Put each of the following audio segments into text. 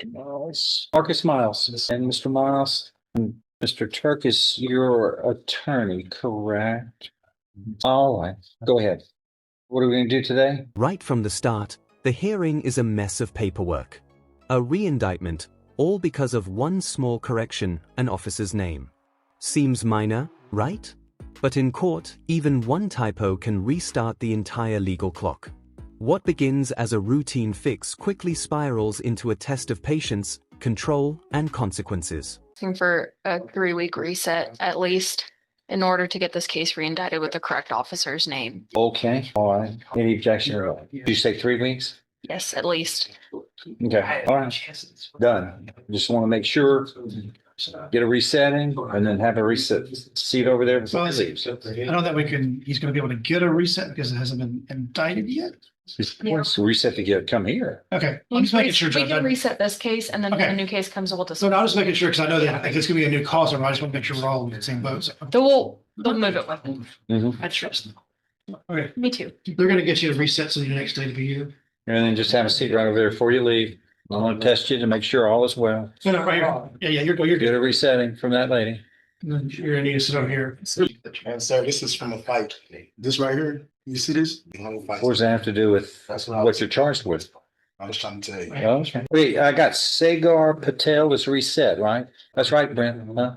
Marcus Miles. And Mr. Miles, Mr. Turk is your attorney, correct? All right, go ahead. What are we going to do today? Right from the start, the hearing is a mess of paperwork. A reindictment, all because of one small correction, an officer's name. Seems minor, right? But in court, even one typo can restart the entire legal clock. What begins as a routine fix quickly spirals into a test of patience, control, and consequences. Looking for a 3-week reset at least in order to get this case reindicted with the correct officer's name. Okay, all right. Any objection? Did you say 3 weeks? Yes, at least. Okay, all right. Done. Just want to make sure, get a resetting and then have a reset seat over there before he leaves. I know that he's going to be able to get a reset because it hasn't been indicted yet. What's reset to get, come here? Okay, I'm just making sure. We can reset this case and then when Okay. a new case comes, we'll just. So now I'm just making sure because I know that if it's going to be a new cause, I just want to make sure we're all in the same boat. So. They'll move it with them. Mm-hmm. I trust. Okay, Me too. they're going to get you to reset so the next day to be here. And then just have a seat right over there before you leave. I want to test you to make sure all is well. No, right here. Yeah, you're Get good. a resetting from that lady. And then you're going to need to sit over here. And sir, this is from a fight. This right here, you see this? The whole fight. What does that have to do with what you're charged with? I was trying to tell you. Oh, okay. Wait, I got Sagar Patel is reset, right? That's right, Brent. Huh?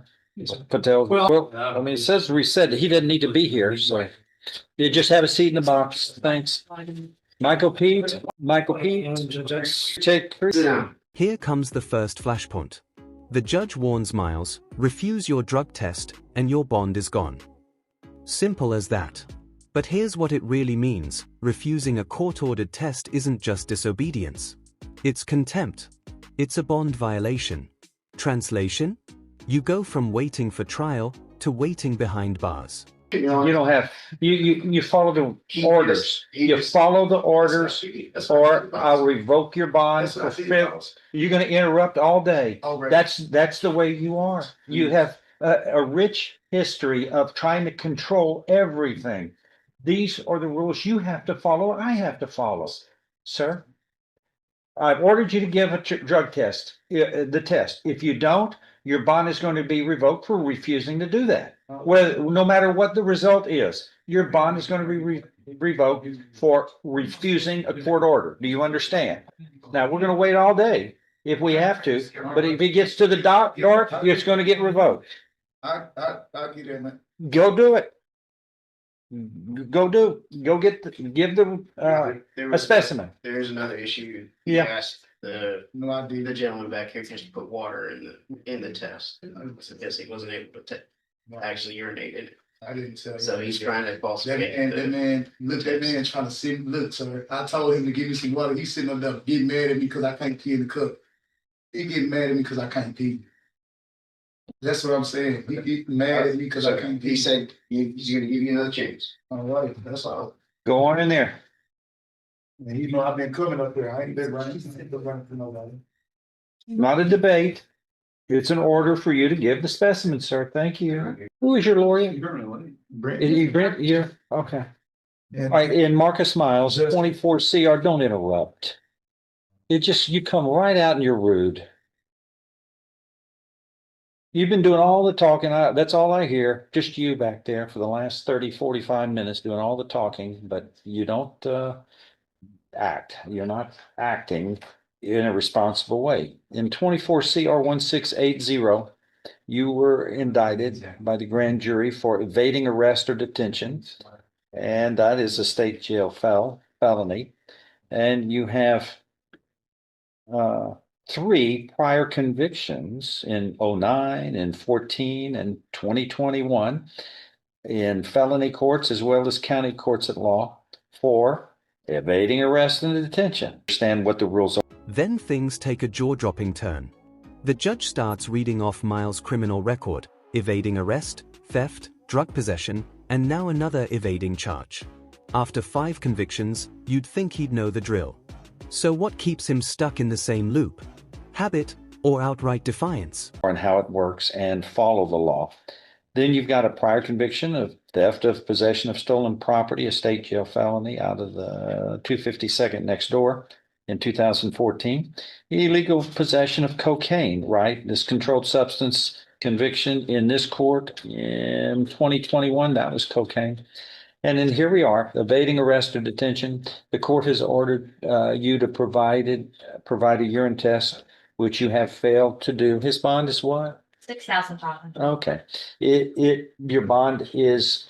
Patel. Well, I mean, it says reset. He doesn't need to be here, so you just have a seat in the box. Thanks. Michael Pete. Take. Here comes the first flashpoint. The judge warns Miles, refuse your drug test and your bond is gone. Simple as that. But here's what it really means. Refusing a court-ordered test isn't just disobedience. It's contempt. It's a bond violation. Translation? You go from waiting for trial to waiting behind bars. You don't have, you follow the orders. You follow the orders or I'll revoke your bond. You're going to interrupt all day. That's the way you are. You have a rich history of trying to control everything. These are the rules you have to follow. I have to follow, sir. I've ordered you to give a drug test, the test. If you don't, your bond is going to be revoked for refusing to do that. Well, no matter what the result is, your bond is going to be revoked for refusing a court order. Do you understand? Now, we're going to wait all day if we have to, but if it gets to the dark, it's going to get revoked. I'll get in, man. Go do it. Go give them a specimen. There's another issue. Yeah. You asked No idea. the gentleman back here to put water in the test. So I guess he wasn't able to actually urinate in it. I didn't tell you. So he's trying to falsificate. And that man, that man trying to see, look, sir, I told him to give me some water. He's sitting up there getting mad at me because I can't pee in the cup. He getting mad at me because I can't pee. That's what I'm saying. He get mad at me because I can't pee. He said he's going to give you another chance. All right, that's all. Go on in there. And you know I've been coming up there. I ain't been running for nobody. Not a debate. It's an order for you to give the specimen, sir. Thank you. Who is your lawyer? Brent, yeah, okay. All right, and Marcus Miles, 24 CR, don't interrupt. You come right out and you're rude. You've been doing all the talking. That's all I hear. Just you back there for the last 30, 45 minutes doing all the talking, but you don't act. You're not acting in a responsible way. In 24 CR 1680, you were indicted by the grand jury for evading arrest or detention, and that is a state jail felony. And you have 3 prior convictions in 09 and 14 and 2021 in felony courts as well as county courts at law for evading arrest and detention. Understand what the rules are. Then things take a jaw-dropping turn. The judge starts reading off Miles' criminal record, evading arrest, theft, drug possession, and now another evading charge. After 5 convictions, you'd think he'd know the drill. So what keeps him stuck in the same loop? Habit or outright defiance? And how it works and follow the law. Then you've got a prior conviction of theft of possession of stolen property, a state jail felony out of the 252nd next door. in 2014. Illegal possession of cocaine, right? This controlled substance conviction in this court in 2021, that was cocaine. And then here we are, evading arrest or detention. The court has ordered you to provide a urine test, which you have failed to do. His bond is what? $6,500. Okay. Your bond is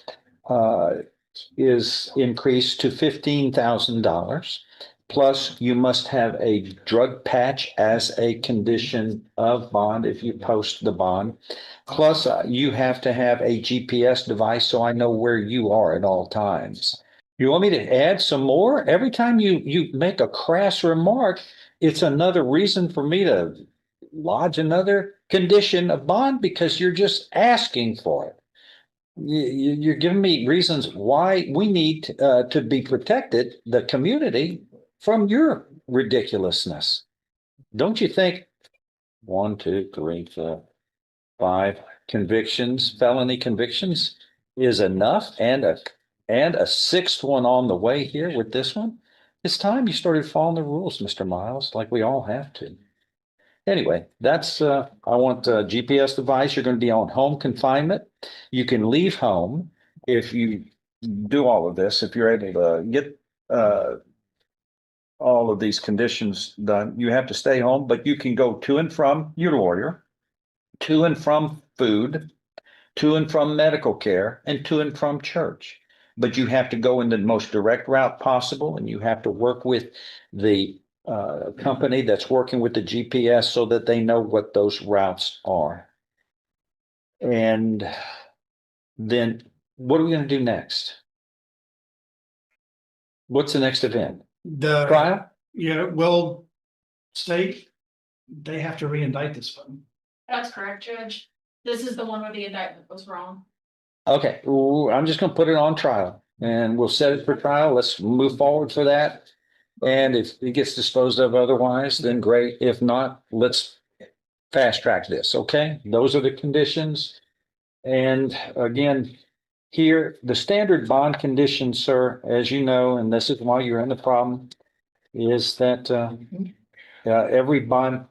increased to $15,000. Plus, you must have a drug patch as a condition of bond if you post the bond. Plus, you have to have a GPS device so I know where you are at all times. You want me to add some more? Every time you make a crass remark, it's another reason for me to lodge another condition of bond because you're just asking for it. You're giving me reasons why we need to be protected, the community, from your ridiculousness. Don't you think 1, 2, 3, 4, 5 convictions, felony convictions is enough, and a sixth one on the way here with this one? It's time you started following the rules, Mr. Miles, like we all have to. Anyway, that's I want a GPS device. You're going to be on home confinement. You can leave home if you do all of this, if you're able to get all of these conditions done. You have to stay home, but you can go to and from your lawyer, to and from food, to and from medical care, and to and from church. But you have to go in the most direct route possible, and you have to work with the company that's working with the GPS so that they know what those routes are. And then what are we going to do next? What's the next event? The Trial? Yeah, well, state, they have to re-indict this one. That's correct, Judge. This is the one where the indictment was wrong. Okay, well, I'm just going to put it on trial and we'll set it for trial. Let's move forward for that. And if it gets disposed of otherwise, then great. If not, let's fast track this. Okay, those are the conditions. And again, here, the standard bond conditions, sir, as you know, and this is why you're in the problem, is that everyone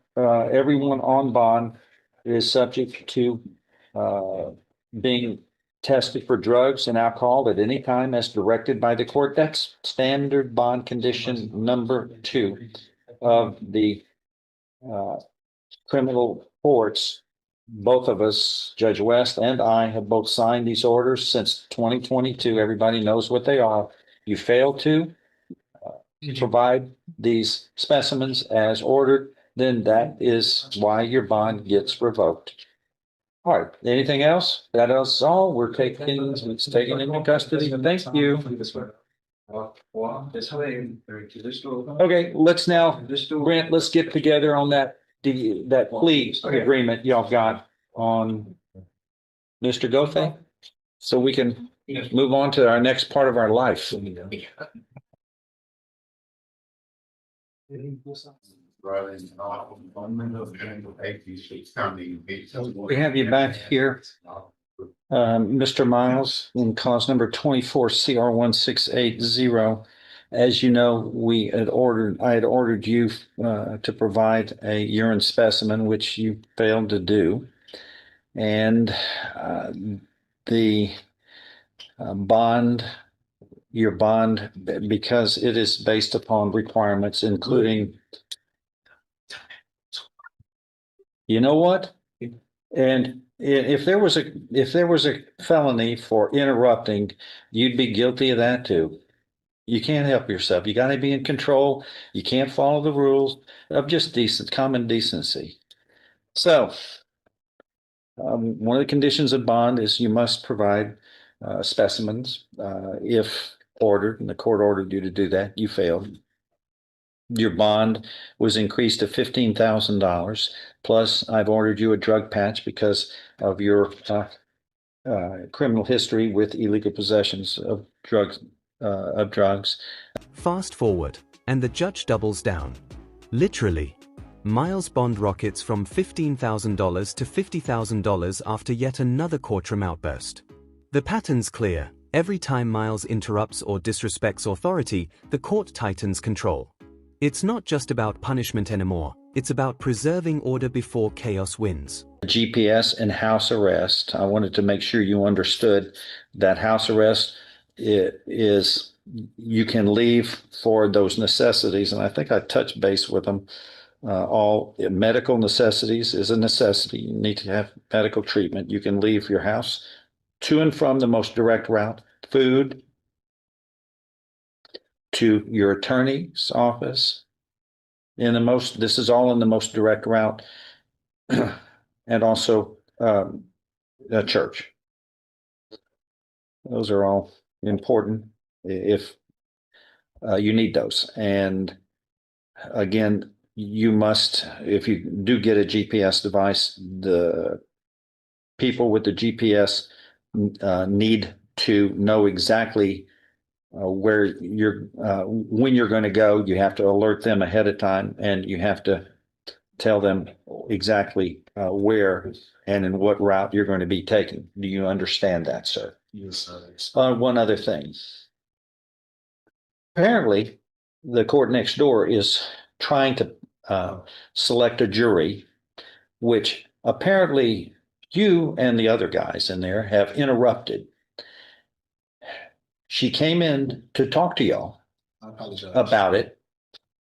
on bond is subject to being tested for drugs and alcohol at any time as directed by the court. That's standard bond condition number 2 of the criminal courts. Both of us, Judge West and I, have both signed these orders since 2022. Everybody knows what they are. You fail to provide these specimens as ordered, then that is why your bond gets revoked. All right, anything else? That is all. We're taking into custody. Thank you. Okay, let's now, Brent, let's get together on that plea agreement y'all got on Mr. Gothe, so we can move on to our next part of our life. We have you back here, Mr. Miles, in cause number 24 CR 1680. As you know, I had ordered you to provide a urine specimen, which you failed to do. And the your bond, because it is based upon requirements, including, you know what? And if there was a felony for interrupting, you'd be guilty of that too. You can't help yourself. You got to be in control. You can't follow the rules of just common decency. So, one of the conditions of bond is you must provide specimens if ordered, and the court ordered you to do that. You failed. Your bond was increased to $15,000. Plus, I've ordered you a drug patch because of your criminal history with illegal possessions of drugs. Fast forward, and the judge doubles down. Literally. Miles' bond rockets from $15,000 to $50,000 after yet another courtroom outburst. The pattern's clear. Every time Miles interrupts or disrespects authority, the court tightens control. It's not just about punishment anymore, it's about preserving order before chaos wins. GPS and house arrest. I wanted to make sure you understood that house arrest is you can leave for those necessities, and I think I touched base with them. All medical necessities is a necessity. You need to have medical treatment. You can leave your house to and from the most direct route, food, to your attorney's office. This is all in the most direct route, and also a church. Those are all important if you need those. And again, you must, if you do get a GPS device, the people with the GPS need to know exactly where when you're going to go. You have to alert them ahead of time, and you have to tell them exactly where and in what route you're going to be taking. Do you understand that, sir? Yes, sir. One other thing. Apparently, the court next door is trying to select a jury, which apparently you and the other guys in there have interrupted. She came in to talk to y'all I apologize about it.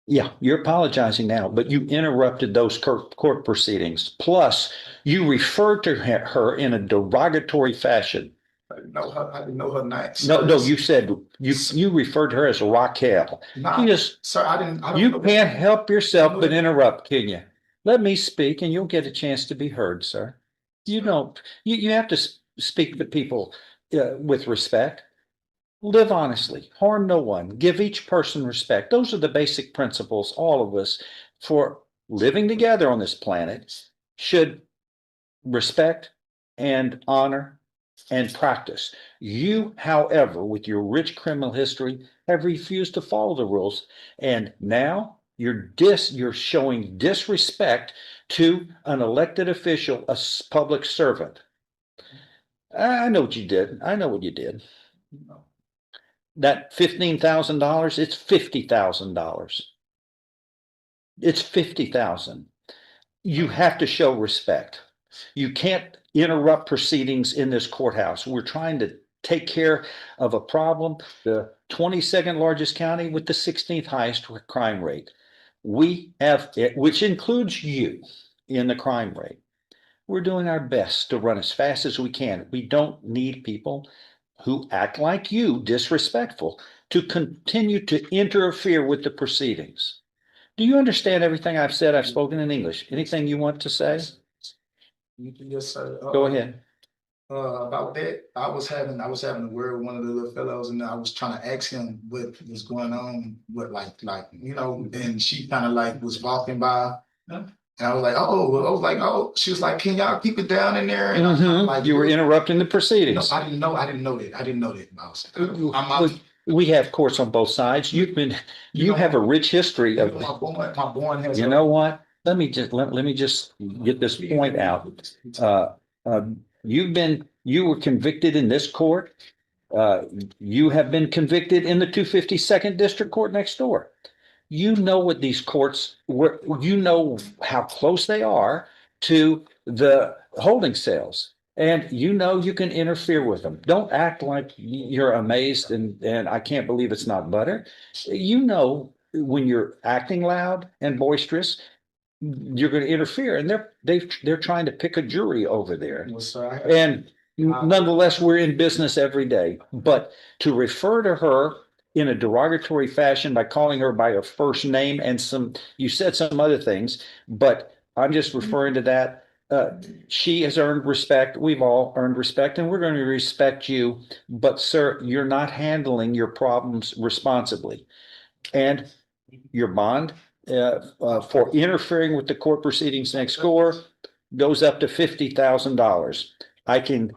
Yeah, you're apologizing now, but you interrupted those court proceedings. Plus, you referred to her in a derogatory fashion. I didn't know her name. No, you said you referred to her as Raquel. Nah, You just sir, I don't you know. can't help yourself but interrupt, can you? Let me speak, and you'll get a chance to be heard, sir. You don't. You have to speak to people with respect. Live honestly, harm no one, give each person respect. Those are the basic principles all of us, for living together on this planet, should respect and honor and practice. You, however, with your rich criminal history, have refused to follow the rules, and now you're showing disrespect to an elected official, a public servant. I know what you did. I know what you did. That $15,000, it's $50,000. It's 50,000. You have to show respect. You can't interrupt proceedings in this courthouse. We're trying to take care of a problem, the 22nd largest county with the 16th highest crime rate. We have it, which includes you in the crime rate. We're doing our best to run as fast as we can. We don't need people who act like you, disrespectful, to continue to interfere with the proceedings. Do you understand everything I've said? I've spoken in English. Anything you want to say? Yes, sir. Go ahead. About that, I was having a word with one of the little fellows, and I was trying to ask him what was going on, what like and she kind of like was walking by. And I was like, oh, she was like, can y'all keep it down in there? And I'm like, You were interrupting the proceedings. No, I didn't know that. Boss. We have courts on both sides. You have a rich history of. My born has. You know what? Let me just get this point out. You were convicted in this court. You have been convicted in the 252nd District Court next door. You know what these courts were, you know how close they are to the holding cells, and you know you can interfere with them. Don't act like you're amazed and I can't believe it's not butter. You know when you're acting loud and boisterous, you're going to interfere, and they're trying to pick a jury over there. And nonetheless, we're in business every day. But to refer to her in a derogatory fashion by calling her by her first name and you said some other things, but I'm just referring to that. She has earned respect. We've all earned respect, and we're going to respect you. But sir, you're not handling your problems responsibly, and your bond for interfering with the court proceedings next door goes up to $50,000. I can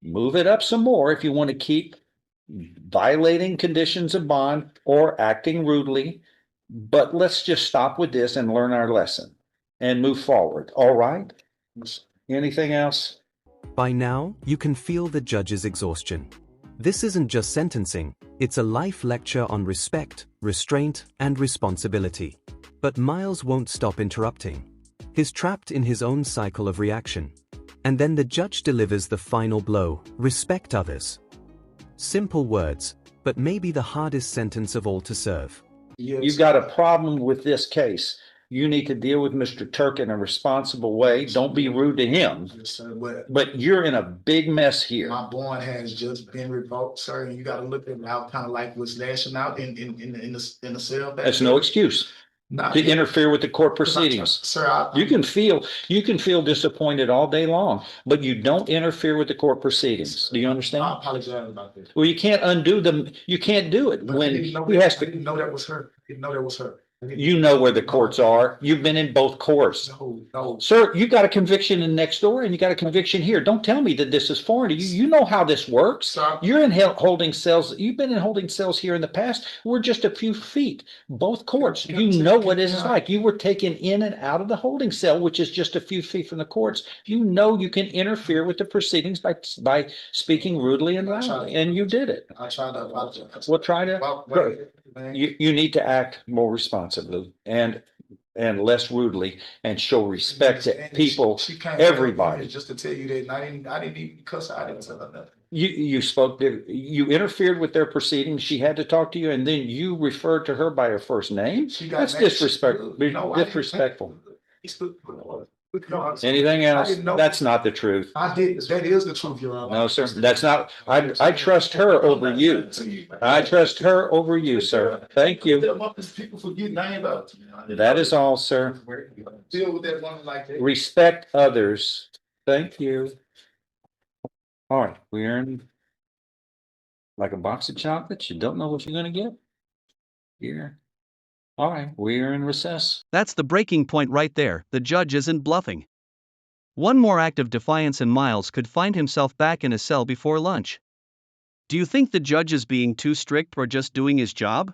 move it up some more if you want to keep violating conditions of bond or acting rudely, but let's just stop with this and learn our lesson and move forward. All right? Anything else? By now, you can feel the judge's exhaustion. This isn't just sentencing, it's a life lecture on respect, restraint, and responsibility. But Miles won't stop interrupting. He's trapped in his own cycle of reaction. And then the judge delivers the final blow: respect others. Simple words, but maybe the hardest sentence of all to serve. You've got a problem with this case. You need to deal with Mr. Turk in a responsible way. Don't be rude to him. Yes, sir, But you're in a big mess here. my bond has just been revoked, sir, and you gotta look at how kind of like was lashing out in the cell. back That's there. no excuse Nah, to interfere with the court 'cause proceedings. Sir, You can feel disappointed all day long, but you don't interfere with the court proceedings. Do you I understand? apologize about this. Well, you can't undo them. You can't do it But I when didn't know he that- has I to. didn't know that was her. I didn't know that was her. I didn't- You know where the courts are. You've been in both courts. No. Sir, you got a conviction in next door and you got a conviction here. Don't tell me that this is foreign to you. You know how this works. Sir, You're in holding cells. You've been in holding cells here in the past. We're just a few feet, both courts. You know what it is like. You were taken in and out of the holding cell, which is just a few feet from the courts. You know you can interfere with the proceedings by speaking rudely and loudly, and you did it. I tried to apologize. We'll try to. Well, wait, man. You need to act more responsibly and less rudely and show respect to And people. she came everybody. just to tell you that, and I didn't even cuss her. I didn't tell her nothing. You interfered with their proceedings. She had to talk to you and then you referred to her by her first name? She got That's mad. disrespectful. No, I didn't- Disrespectful. No, Anything I else? didn't know. That's not the truth. I did. That is the truth, Your Honor. No, sir. That's not, I trust her over you. I trust her over you, sir. Thank you. People forget name about. That is all, sir. Deal with that woman like that. Respect others. Thank you. All right, we're in like a box of chocolates. You don't know what you're gonna get. Here. All right, we're in recess. That's the breaking point right there. The judge isn't bluffing. One more act of defiance and Miles could find himself back in a cell before lunch. Do you think the judge is being too strict or just doing his job?